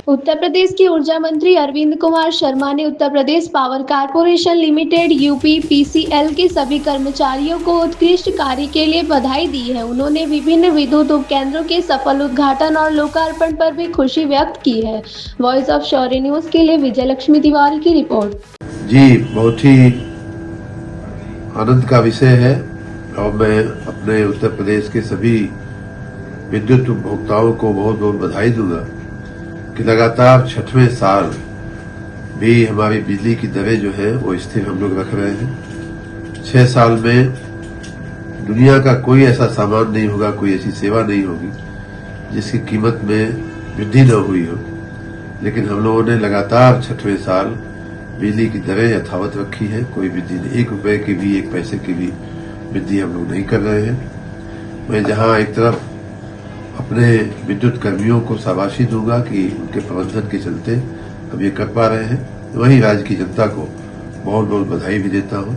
उत्तर प्रदेश के ऊर्जा मंत्री अरविंद कुमार शर्मा ने Uttar Pradesh power corporation limited UPPCL के सभी कर्मचारियों को उत्कृष्ट कार्य के लिए बधाई दी है। उन्होंने विभिन्न विद्युत उपकेंद्रों के सफल उद्घाटन और लोकार्पण पर भी खुशी व्यक्त की है। वॉइस ऑफ शौर्य न्यूज के लिए विजय लक्ष्मी तिवारी की रिपोर्ट। जी, बहुत ही आनंद का विषय है और मैं अपने उत्तर प्रदेश के सभी विद्युत उपभोक्ताओं को बहुत बहुत बधाई दूंगा कि लगातार 6वें साल भी हमारी बिजली की दरें जो है वो स्थिर हम लोग रख रहे हैं। 6 साल में दुनिया का कोई ऐसा सामान नहीं होगा, कोई ऐसी सेवा नहीं होगी जिसकी कीमत में वृद्धि न हुई हो, लेकिन हम लोगों ने लगातार 6वें साल बिजली की दरें यथावत रखी है। कोई वृद्धि नहीं, 1 रुपए की भी 1 पैसे की भी वृद्धि हम लोग नहीं कर रहे हैं। मैं जहां एक तरफ अपने विद्युत कर्मियों को शाबाशी दूंगा कि उनके प्रबंधन के चलते हम ये कर पा रहे हैं, वहीं राज्य की जनता को बहुत बहुत बधाई भी देता हूं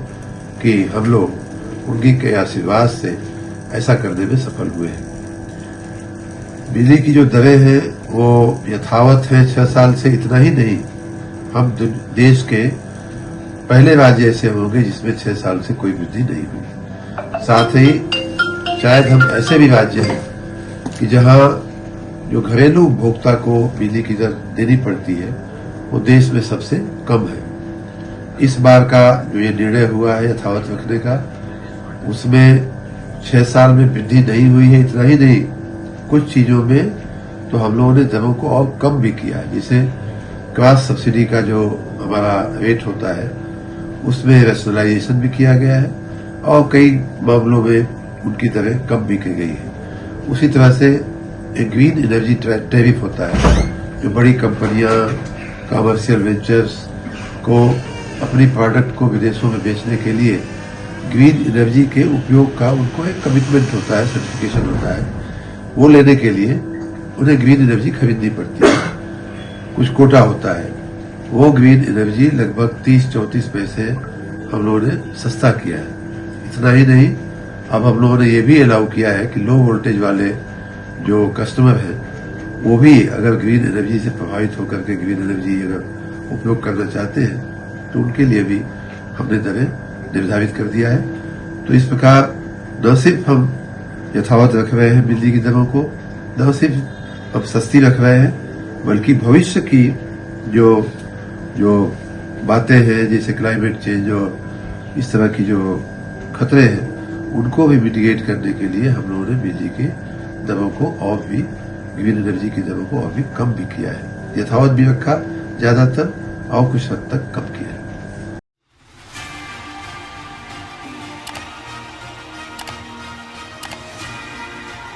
कि हम लोग उनकी के आशीर्वाद से ऐसा करने में सफल हुए हैं। बिजली की जो दरें हैं वो यथावत है 6 साल से। इतना ही नहीं, हम देश के पहले राज्य ऐसे होंगे जिसमें 6 साल से कोई वृद्धि नहीं हुई। साथ ही शायद हम ऐसे भी राज्य हैं कि जहां जो घरेलू उपभोक्ता को बिजली की दर देनी पड़ती है वो देश में सबसे कम है। इस बार का जो ये निर्णय हुआ है यथावत रखने का, उसमें 6 साल में वृद्धि नहीं हुई है। इतना ही नहीं, कुछ चीजों में तो हम लोगों ने दरों को और कम भी किया है। जैसे क्रॉस सब्सिडी का जो हमारा रेट होता है उसमें रैशनलाइजेशन भी किया गया है और कई मामलों में उनकी दरें कम भी की गई है। उसी तरह से एक ग्रीन एनर्जी टैरिफ होता है, जो बड़ी कंपनियां, कमर्शियल वेंचर्स को अपनी प्रोडक्ट को विदेशों में बेचने के लिए ग्रीन एनर्जी के उपयोग का उनको एक कमिटमेंट होता है, सर्टिफिकेशन होता है। वो लेने के लिए उन्हें ग्रीन एनर्जी खरीदनी पड़ती है, कुछ कोटा होता है। वो ग्रीन एनर्जी लगभग 30-34 पैसे हम लोगों ने सस्ता किया है। इतना ही नहीं, अब हम लोगों ने ये भी अलाउ किया है कि लो वोल्टेज वाले जो कस्टमर हैं वो भी अगर ग्रीन एनर्जी से प्रभावित होकर के ग्रीन एनर्जी अगर उपयोग करना चाहते हैं तो उनके लिए भी हमने दरें निर्धारित कर दिया है। तो इस प्रकार न सिर्फ हम यथावत रख रहे हैं बिजली की दरों को, न सिर्फ अब सस्ती रख रहे हैं, बल्कि भविष्य की जो बातें हैं जैसे क्लाइमेट चेंज और इस तरह की जो खतरे हैं उनको भी मिटिगेट करने के लिए हम लोगों ने बिजली की दरों को और भी, ग्रीन एनर्जी की दरों को और भी कम भी किया है। यथावत भी रखा ज्यादातर और कुछ हद तक कम किया है।